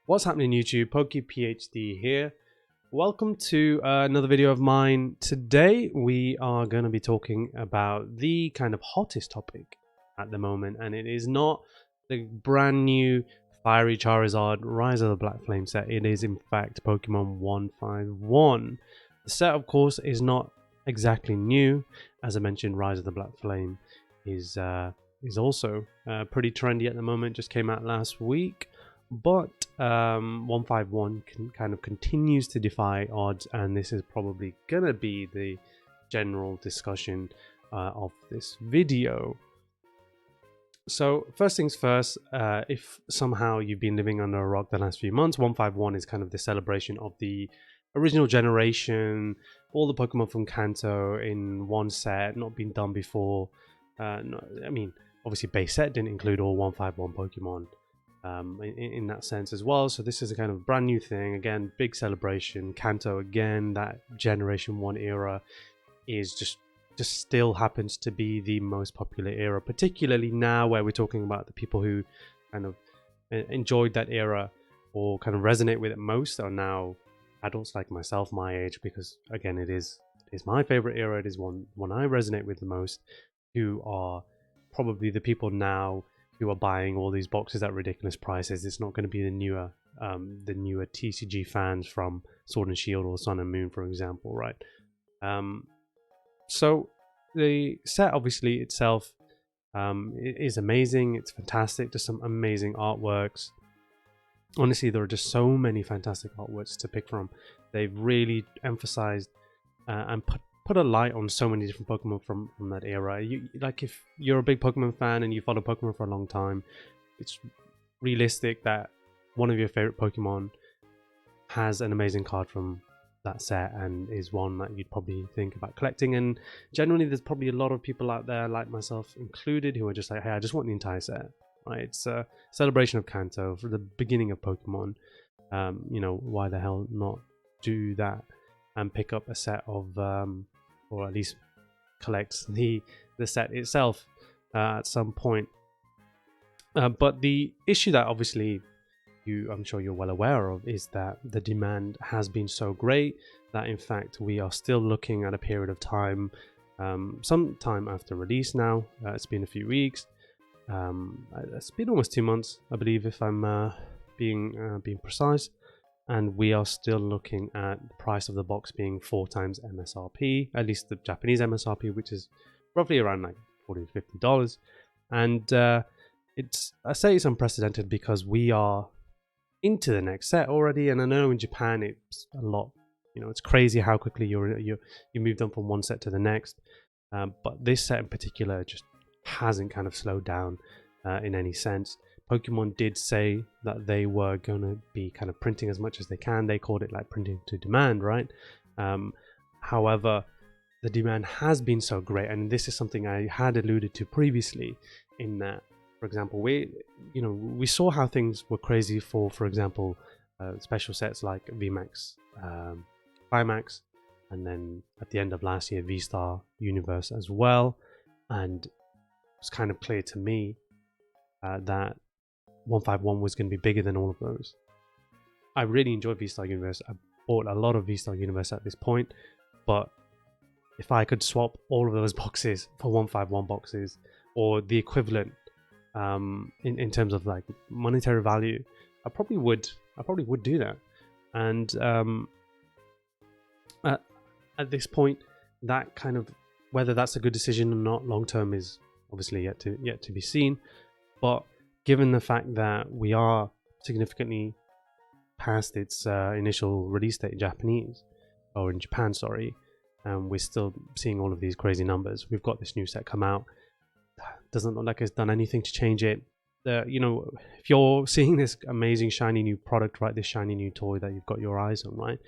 What's happening YouTube? PokePhD here. Welcome to another video of mine. Today we are going to be talking about the kind of hottest topic at the moment, and it is not the brand new Fiery Charizard Rise of the Black Flame set. It is in fact Pokemon 151. The set, of course, is not exactly new. As I mentioned, Rise of the Black Flame is also pretty trendy at the moment. Just came out last week. But 151 kind of continues to defy odds, and this is probably gonna be the general discussion of this video. So first things first, if somehow you've been living under a rock the last few months, 151 is kind of the celebration of the original generation, all the Pokemon from Kanto in one set, not been done before. No, I mean, obviously base set didn't include all 151 Pokemon. In that sense as well, so this is a kind of brand new thing. Again, big celebration. Kanto again, that generation 1 era is just still happens to be the most popular era, particularly now where we're talking about the people who kind of enjoyed that era or kind of resonate with it most are now adults like myself, my age, because again it is my favorite era. It is one I resonate with the most, who are probably the people now who are buying all these boxes at ridiculous prices. It's not going to be the newer TCG fans from Sword and Shield or Sun and Moon, for example, right? So the set obviously itself is amazing. It's fantastic. Just some amazing artworks. Honestly, there are just so many fantastic artworks to pick from. They've really emphasized and put a light on so many different Pokemon from that era. Like, if you're a big Pokemon fan and you follow Pokemon for a long time, it's realistic that one of your favorite Pokemon has an amazing card from that set and is one that you'd probably think about collecting. And generally there's probably a lot of people out there, like myself included, who are just like, hey, I just want the entire set, right? It's a celebration of Kanto for the beginning of Pokemon. Why the hell not do that and pick up a set of or at least collect the set itself at some point. But the issue that obviously I'm sure you're well aware of is that the demand has been so great that in fact we are still looking at a period of time, some time after release now. It's been a few weeks. It's been almost 2 months, I believe, if I'm being precise. And we are still looking at the price of the box being 4 times MSRP, at least the Japanese MSRP, which is roughly around like $40 to $50. And I say it's unprecedented because we are into the next set already. And I know in Japan it's a lot, it's crazy how quickly you moved on from one set to the next. But this set in particular just hasn't kind of slowed down in any sense. Pokemon did say that they were going to be kind of printing as much as they can. They called it like printing to demand, right? However, the demand has been so great, and this is something I had alluded to previously, in that, for example, we saw how things were crazy for example, special sets like VMAX, Climax, and then at the end of last year, V-Star Universe as well. And it was kind of clear to me that 151 was going to be bigger than all of those. I really enjoy V-Star Universe. I bought a lot of V-Star Universe at this point, but if I could swap all of those boxes for 151 boxes, or the equivalent in terms of like monetary value, I probably would do that. And at this point, that kind of, whether that's a good decision or not long term is obviously yet to be seen. But given the fact that we are significantly past its initial release date in Japan, sorry, and we're still seeing all of these crazy numbers. We've got this new set come out. Doesn't look like it's done anything to change it. If you're seeing this amazing shiny new product, right, this shiny new toy that you've got your eyes on, right,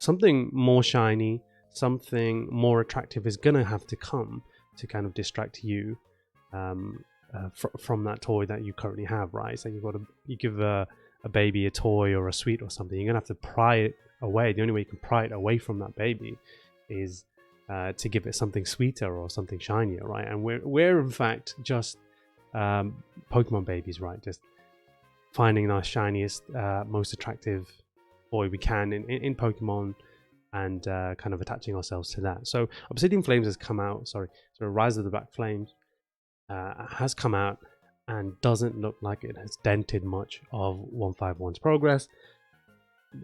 something more shiny, something more attractive is gonna have to come to kind of distract you from that toy that you currently have, right? So you give a baby a toy or a sweet or something, you're gonna have to pry it away. The only way you can pry it away from that baby is to give it something sweeter or something shinier, right? And we're in fact just Pokemon babies, right? Just finding our shiniest, most attractive boy we can in Pokemon, and kind of attaching ourselves to that. So Obsidian Flames has come out, so Rise of the Black Flames has come out and doesn't look like it has dented much of 151's progress.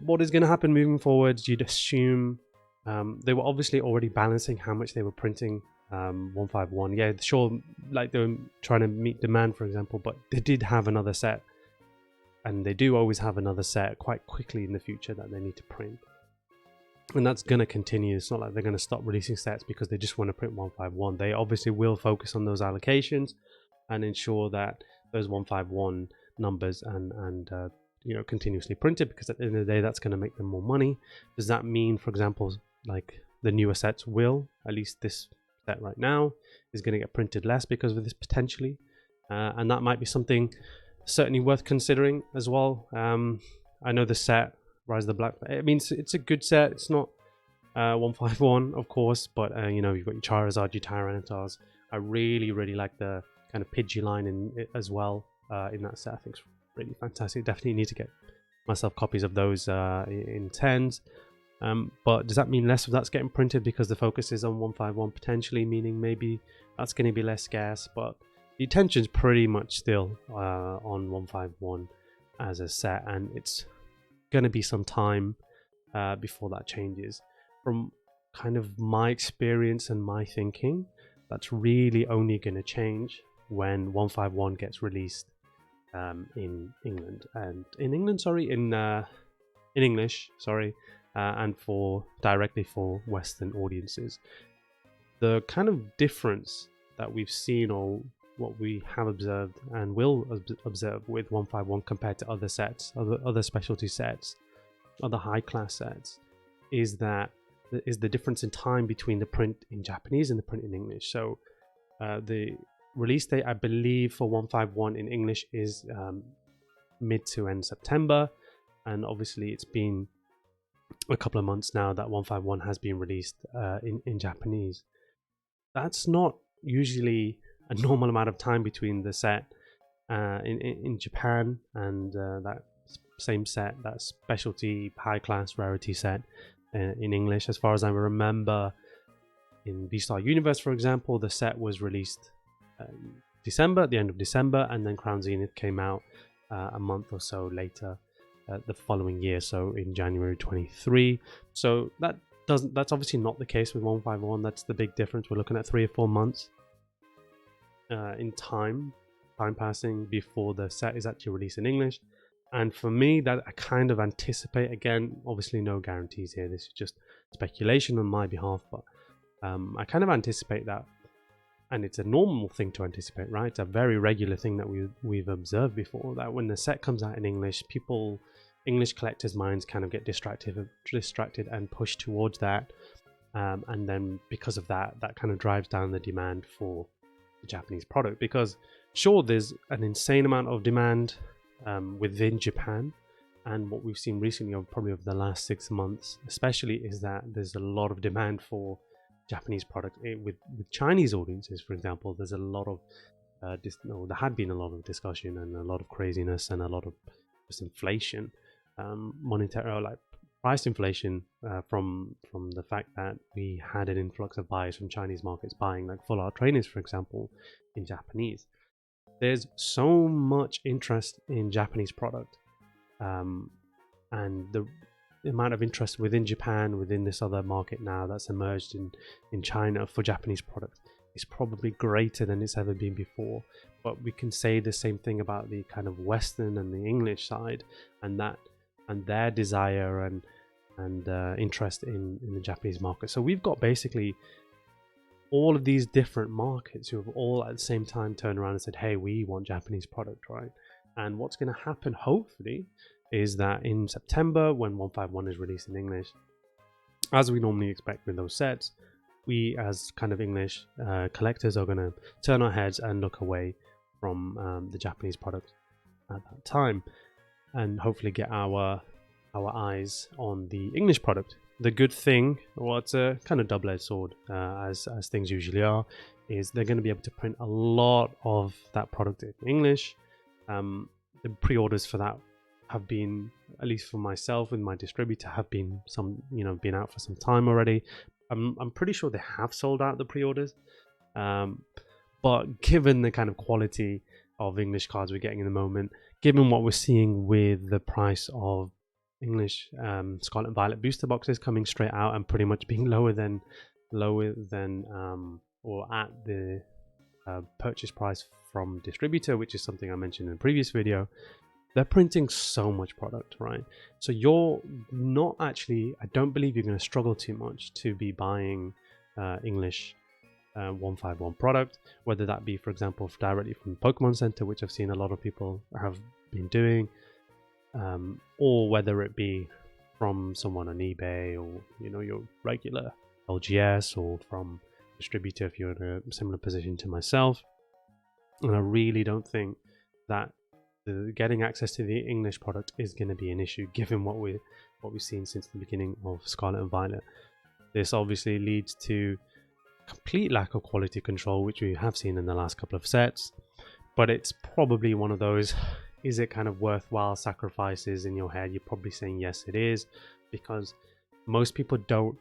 What is going to happen moving forward? You'd assume they were obviously already balancing how much they were printing 151. Yeah, sure, like they were trying to meet demand, for example, but they did have another set, and they do always have another set quite quickly in the future that they need to print. And that's going to continue. It's not like they're going to stop releasing sets because they just want to print 151. They obviously will focus on those allocations and ensure that those 151 numbers and continuously printed, because at the end of the day, that's going to make them more money. Does that mean, for example, like the newer sets will, at least this set right now, is going to get printed less because of this potentially? And that might be something certainly worth considering as well. I know the set Rise of the Black, I mean, it's a good set. It's not 151, of course, but you've got your Charizard, your Tyranitar's. I really like the kind of Pidgey line in it as well in that set. I think it's really fantastic. Definitely need to get myself copies of those in 10s. But does that mean less of that's getting printed because the focus is on 151 potentially, meaning maybe that's going to be less scarce? But the attention's pretty much still on 151 as a set, and it's going to be some time before that changes. From kind of my experience and my thinking, that's really only going to change when 151 gets released in England and in English, and directly for Western audiences. The kind of difference that we've seen, or what we have observed and will observe with 151 compared to other sets, other specialty sets, other high class sets, is the difference in time between the print in Japanese and the print in English. So the release date, I believe, for 151 in English is mid to end September, and obviously it's been a couple of months now that 151 has been released in Japanese. That's not usually a normal amount of time between the set in Japan and that same set, that specialty high class rarity set in English. As far as I remember, in V-Star Universe, for example, the set was released at the end of December, and then Crown Zenith came out a month or so later the following year, so in January 23. So that's obviously not the case with 151. That's the big difference. We're looking at 3 or 4 months in time passing before the set is actually released in English. And for me, that I kind of anticipate, again, obviously no guarantees here, this is just speculation on my behalf, but I kind of anticipate that, and it's a normal thing to anticipate, right? It's a very regular thing that we've observed before, that when the set comes out in English, English collectors' minds kind of get distracted and pushed towards that, and then because of that kind of drives down the demand for the Japanese product. Because sure, there's an insane amount of demand within Japan, and what we've seen recently, probably over the last 6 months especially, is that there's a lot of demand for Japanese product with Chinese audiences. For example, there's a lot of there had been a lot of discussion and a lot of craziness and a lot of just inflation, monetary, like price inflation, from the fact that we had an influx of buyers from Chinese markets buying like full art trainers, for example, in Japanese. There's so much interest in Japanese product, and the amount of interest within Japan, within this other market now that's emerged in China for Japanese product, is probably greater than it's ever been before. But we can say the same thing about the kind of Western and the English side, and their desire and interest in the Japanese market. So we've got basically all of these different markets who have all at the same time turned around and said, hey, we want Japanese product, right? And what's going to happen, hopefully, is that in September, when 151 is released in English, as we normally expect with those sets, we as kind of English collectors are going to turn our heads and look away from the Japanese product at that time, and hopefully get our eyes on the English product. The good thing, well, it's a kind of double-edged sword, as things usually are, is they're going to be able to print a lot of that product in English. the pre-orders for that have been, at least for myself with my distributor, have been been out for some time already. I'm pretty sure they have sold out the pre-orders, but given the kind of quality of English cards we're getting in the moment, given what we're seeing with the price of English Scarlet and Violet booster boxes coming straight out and pretty much being lower than or at the purchase price from distributor, which is something I mentioned in a previous video, they're printing so much product, right? So you're not actually, I don't believe you're going to struggle too much to be buying English 151 product, whether that be, for example, directly from Pokemon Center, which I've seen a lot of people have been doing, or whether it be from someone on eBay, or your regular LGS, or from distributor if you're in a similar position to myself. And I really don't think that getting access to the English product is going to be an issue, given what we've seen since the beginning of Scarlet and Violet. This obviously leads to complete lack of quality control, which we have seen in the last couple of sets, but it's probably one of those, is it kind of worthwhile sacrifices in your head? You're probably saying yes, it is, because most people don't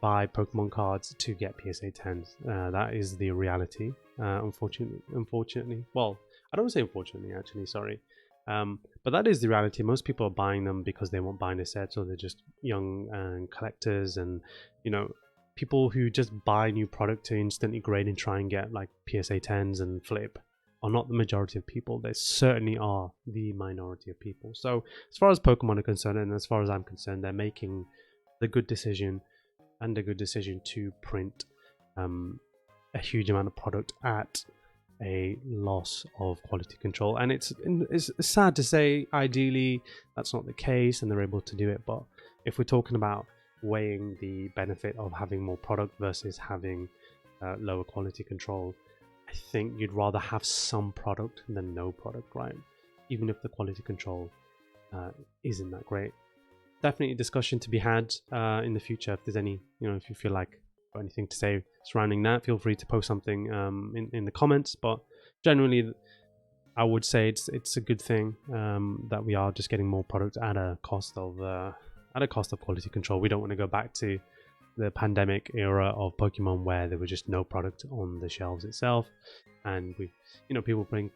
buy Pokemon cards to get PSA 10s. That is the reality. Unfortunately, well, I don't want to say unfortunately, actually, sorry. But that is the reality. Most people are buying them because they want binder sets, or they're just young collectors, and people who just buy new product to instantly grade and try and get like PSA 10s and flip are not the majority of people. They certainly are the minority of people. So as far as Pokemon are concerned, and as far as I'm concerned, they're making the good decision, and a good decision to print a huge amount of product at a loss of quality control. And it's sad to say, ideally that's not the case and they're able to do it, but if we're talking about weighing the benefit of having more product versus having lower quality control, I think you'd rather have some product than no product, right? Even if the quality control isn't that great. Definitely a discussion to be had in the future. If there's any, if you feel like got anything to say surrounding that, feel free to post something in the comments. But generally, I would say it's a good thing that we are just getting more product at a cost of quality control. We don't want to go back to the pandemic era of Pokemon where there was just no product on the shelves itself, and people putting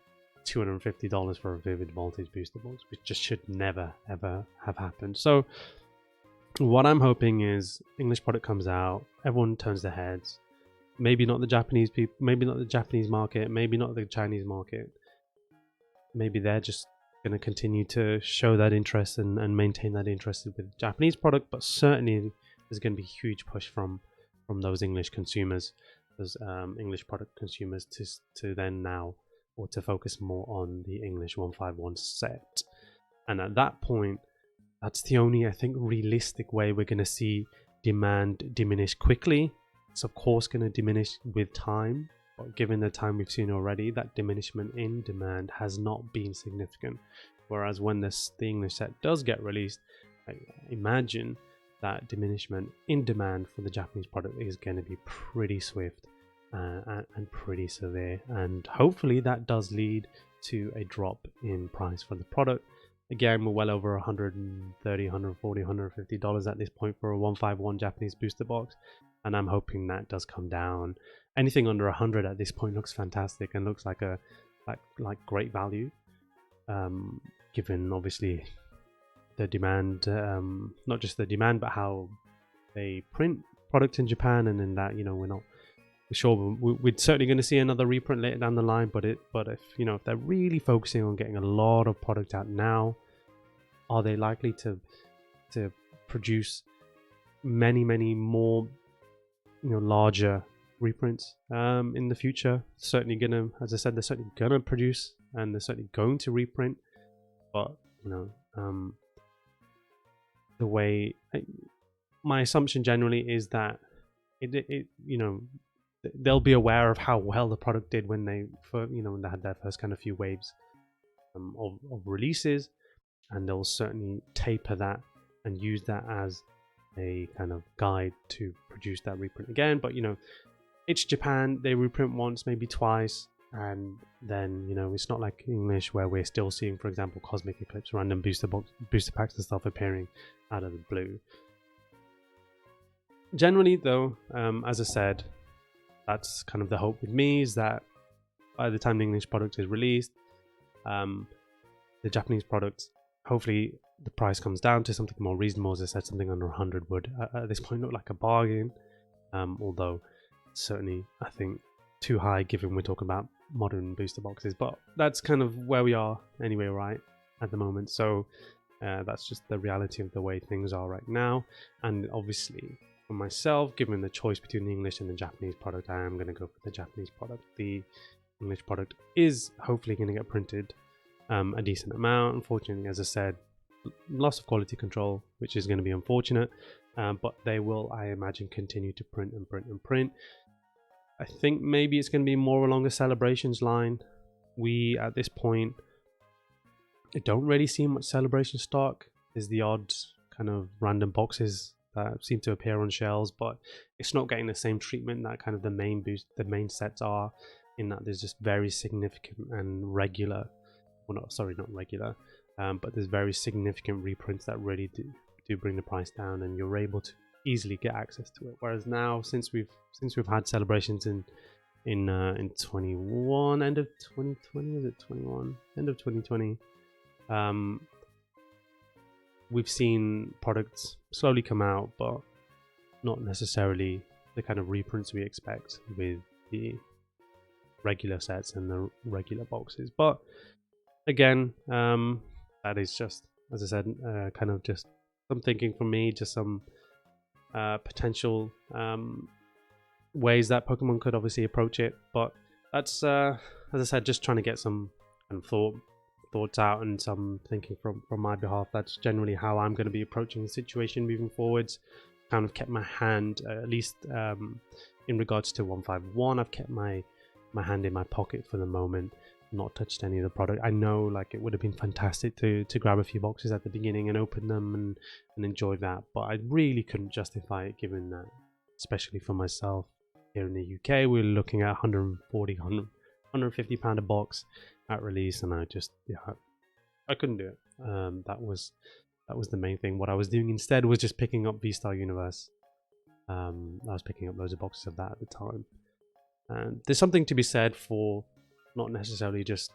$250 for a Vivid Voltage booster box, which just should never ever have happened. So what I'm hoping is English product comes out, everyone turns their heads. Maybe not the Japanese people, maybe not the Japanese market, maybe not the Chinese market. Maybe they're just going to continue to show that interest and maintain that interest with Japanese product, but certainly there's going to be a huge push from those English consumers, those English product consumers, to then now, or to focus more on the English 151 set. And at that point, that's the only, I think, realistic way we're going to see demand diminish quickly. It's of course going to diminish with time, but given the time we've seen already, that diminishment in demand has not been significant. Whereas when the English set does get released, I imagine that diminishment in demand for the Japanese product is going to be pretty swift and pretty severe, and hopefully that does lead to a drop in price for the product. Again, we're well over $130, $140, $150 at this point for a 151 Japanese booster box, and I'm hoping that does come down. Anything under 100 at this point looks fantastic and looks like a great value, given obviously the demand, not just the demand, but how they print product in Japan, and in that, we're not sure we're certainly going to see another reprint later down the line, but if they're really focusing on getting a lot of product out now, are they likely to produce many more larger reprints in the future? Certainly gonna, as I said, they're certainly gonna produce, and they're certainly going to reprint, but the way my assumption generally is that they'll be aware of how well the product did when they had their first kind of few waves of releases, and they'll certainly taper that and use that as a kind of guide to produce that reprint again. But it's Japan, they reprint once, maybe twice, and then, you know, it's not like English where we're still seeing, for example, Cosmic Eclipse, random booster packs and stuff appearing out of the blue. Generally though, as I said, that's kind of the hope with me, is that by the time the English product is released, the Japanese product, hopefully the price comes down to something more reasonable. As I said, something under 100 would at this point look like a bargain, although certainly I think too high given we're talking about modern booster boxes, but that's kind of where we are anyway, right, at the moment. So that's just the reality of the way things are right now. And obviously for myself, given the choice between the English and the Japanese product, I am going to go for the Japanese product. The English product is hopefully going to get printed a decent amount. Unfortunately, as I said, loss of quality control, which is going to be unfortunate, but they will, I imagine, continue to print and print and print. I think maybe it's going to be more along the celebrations line. We at this point don't really see much celebration stock. There's the odd kind of random boxes that seem to appear on shelves, but it's not getting the same treatment that kind of the main sets are, in that there's just very significant and regular, well, not regular, but there's very significant reprints that really do bring the price down, and you're able to easily get access to it. Whereas now, since we've had celebrations in 21, end of 2020, is it 21? End of 2020, we've seen products slowly come out, but not necessarily the kind of reprints we expect with the regular sets and the regular boxes. But again, that is just, as I said, kind of just some thinking from me, just some potential ways that Pokemon could obviously approach it. But that's, as I said, just trying to get some kind of thoughts out and some thinking from my behalf. That's generally how I'm going to be approaching the situation moving forwards. Kind of kept my hand, at least in regards to 151, I've kept my hand in my pocket for the moment, not touched any of the product. I know, like, it would have been fantastic to grab a few boxes at the beginning and open them and enjoy that, but I really couldn't justify it, given that, especially for myself here in the UK, we're looking at 140, 150 pound a box at release, and I just, I couldn't do it. That was the main thing. What I was doing instead was just picking up V-Star Universe. I was picking up loads of boxes of that at the time. And there's something to be said for not necessarily just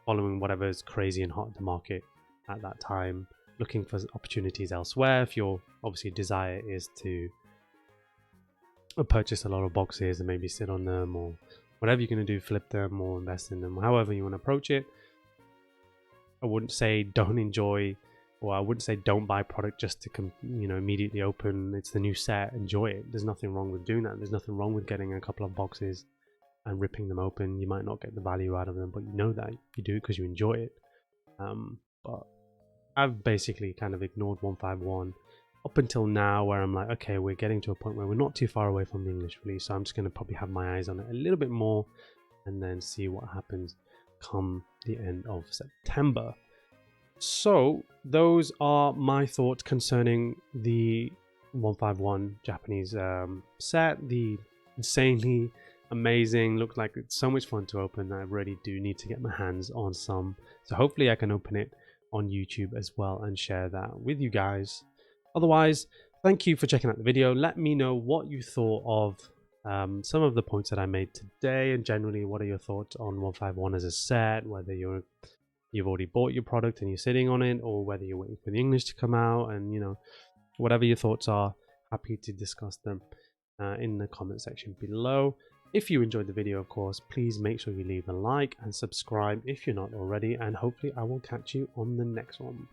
following whatever is crazy and hot in the market at that time, looking for opportunities elsewhere. If your obviously desire is to purchase a lot of boxes and maybe sit on them, or whatever you're going to do, flip them or invest in them, however you want to approach it, I wouldn't say don't enjoy, or I wouldn't say don't buy product just to immediately open. It's the new set, enjoy it. There's nothing wrong with doing that. There's nothing wrong with getting a couple of boxes and ripping them open. You might not get the value out of them, but you know that you do it because you enjoy it. But I've basically kind of ignored 151 up until now, where I'm like, okay, we're getting to a point where we're not too far away from the English release, so I'm just going to probably have my eyes on it a little bit more and then see what happens come the end of September. So those are my thoughts concerning the 151 Japanese set. The insanely amazing, looked like it's so much fun to open. I really do need to get my hands on some, so hopefully I can open it on YouTube as well and share that with you guys. Otherwise, thank you for checking out the video. Let me know what you thought of some of the points that I made today, and generally what are your thoughts on 151 as a set, whether you've already bought your product and you're sitting on it, or whether you're waiting for the English to come out, and whatever your thoughts are, happy to discuss them in the comment section below. If you enjoyed the video, of course, please make sure you leave a like and subscribe if you're not already, and hopefully I will catch you on the next one.